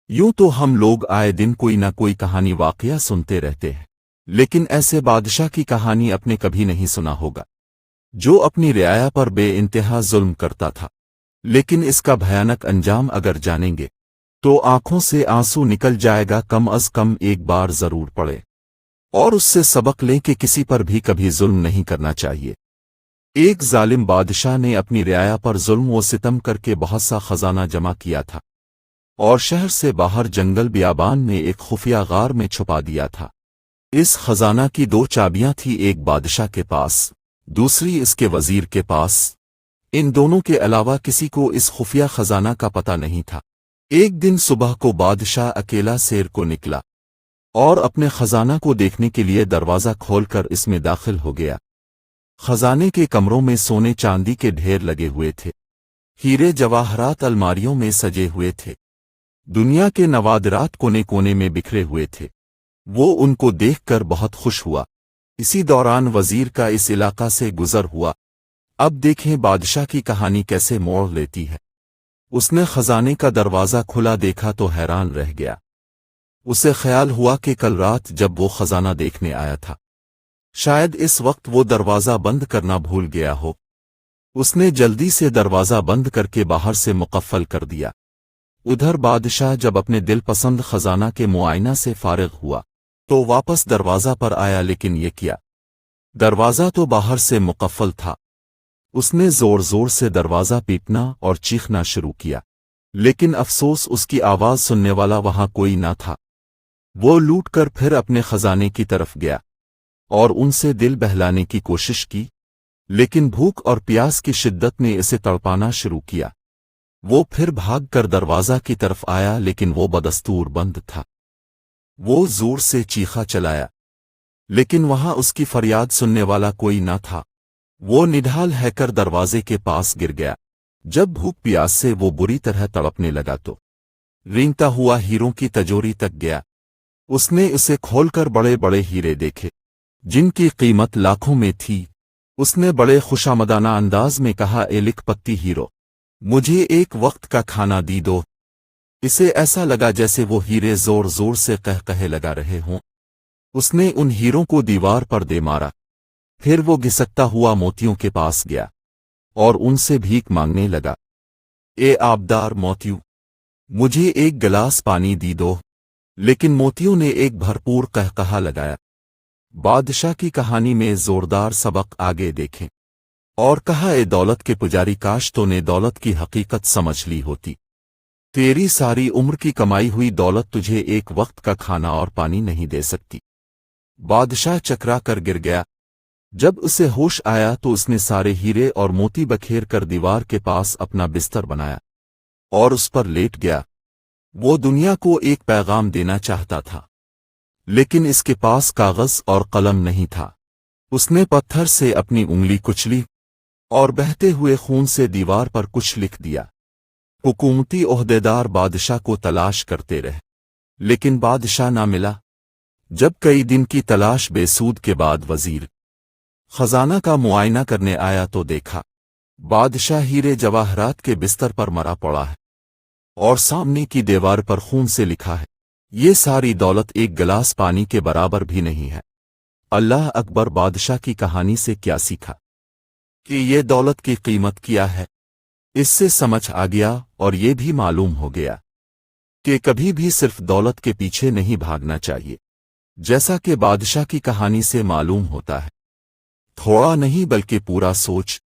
यूं तो हम लोग आए दिन कोई ना कोई कहानी वाकया सुनते रहते हैं, लेकिन ऐसे बादशाह की कहानी अपने कभी नहीं सुना होगा, जो अपनी रियाया पर बेइंतहा जुल्म करता था। लेकिन इसका भयानक अंजाम अगर जानेंगे तो आंखों से आंसू निकल जाएगा। कम अज कम एक बार जरूर पड़े और उससे सबक लें कि किसी पर भी कभी जुल्म नहीं करना चाहिए। एक जालिम बादशाह ने अपनी रियाया पर जुल्म व सितम करके बहुत सा खजाना जमा किया था और शहर से बाहर जंगल बियाबान में एक खुफिया गार में छुपा दिया था। इस खजाना की दो चाबियां थी, एक बादशाह के पास, दूसरी इसके वजीर के पास। इन दोनों के अलावा किसी को इस खुफिया खजाना का पता नहीं था। एक दिन सुबह को बादशाह अकेला सैर को निकला और अपने खजाना को देखने के लिए दरवाजा खोलकर इसमें दाखिल हो गया। खजाने के कमरों में सोने चांदी के ढेर लगे हुए थे, हीरे जवाहरात अलमारियों में सजे हुए थे, दुनिया के नवादरात कोने कोने में बिखरे हुए थे। वो उनको देखकर बहुत खुश हुआ। इसी दौरान वजीर का इस इलाका से गुजर हुआ। अब देखें बादशाह की कहानी कैसे मोड़ लेती है। उसने खजाने का दरवाजा खुला देखा तो हैरान रह गया। उसे ख्याल हुआ कि कल रात जब वो खजाना देखने आया था, शायद इस वक्त वो दरवाजा बंद करना भूल गया हो। उसने जल्दी से दरवाजा बंद करके बाहर से मुकफ्फल कर दिया। उधर बादशाह जब अपने दिल पसंद खजाना के मुआयना से फारिग हुआ तो वापस दरवाजा पर आया, लेकिन ये किया, दरवाजा तो बाहर से मुकफ्फल था। उसने जोर जोर से दरवाजा पीटना और चीखना शुरू किया, लेकिन अफसोस उसकी आवाज सुनने वाला वहां कोई ना था। वो लूटकर फिर अपने खजाने की तरफ गया और उनसे दिल बहलाने की कोशिश की, लेकिन भूख और प्यास की शिद्दत ने इसे तड़पाना शुरू किया। वो फिर भागकर दरवाजा की तरफ आया, लेकिन वो बदस्तूर बंद था। वो जोर से चीखा चलाया, लेकिन वहां उसकी फरियाद सुनने वाला कोई ना था। वो निढाल हैकर दरवाजे के पास गिर गया। जब भूख प्यास से वो बुरी तरह तड़पने लगा तो रेंगता हुआ हीरों की तिजोरी तक गया। उसने इसे खोलकर बड़े बड़े हीरे देखे, जिनकी कीमत लाखों में थी। उसने बड़े खुशामदाना अंदाज में कहा, ए लिखपत्ती हीरो, मुझे एक वक्त का खाना दी दो। इसे ऐसा लगा जैसे वो हीरे जोर जोर से कहे लगा रहे हों। उसने उन हीरों को दीवार पर दे मारा। फिर वो घिसकता हुआ मोतियों के पास गया और उनसे भीख मांगने लगा, ए आबदार मोतियों, मुझे एक गिलास पानी दी दो। लेकिन मोतियों ने एक भरपूर कहकहा लगाया। बादशाह की कहानी में जोरदार सबक आगे देखें और कहा, ए दौलत के पुजारी, काश तो ने दौलत की हकीकत समझ ली होती। तेरी सारी उम्र की कमाई हुई दौलत तुझे एक वक्त का खाना और पानी नहीं दे सकती। बादशाह चकरा कर गिर गया। जब उसे होश आया तो उसने सारे हीरे और मोती बखेर कर दीवार के पास अपना बिस्तर बनाया और उस पर लेट गया। वो दुनिया को एक पैगाम देना चाहता था, लेकिन इसके पास कागज और कलम नहीं था। उसने पत्थर से अपनी उंगली कुचली और बहते हुए खून से दीवार पर कुछ लिख दिया। हुकूमती ओहदेदार बादशाह को तलाश करते रहे, लेकिन बादशाह ना मिला। जब कई दिन की तलाश बेसूद के बाद वजीर खजाना का मुआयना करने आया तो देखा, बादशाह हीरे जवाहरात के बिस्तर पर मरा पड़ा है और सामने की दीवार पर खून से लिखा है, ये सारी दौलत एक गिलास पानी के बराबर भी नहीं है। अल्लाह अकबर। बादशाह की कहानी से क्या सीखा कि ये दौलत की कीमत क्या है, इससे समझ आ गया और ये भी मालूम हो गया कि कभी भी सिर्फ दौलत के पीछे नहीं भागना चाहिए, जैसा कि बादशाह की कहानी से मालूम होता है। थोड़ा नहीं बल्कि पूरा सोच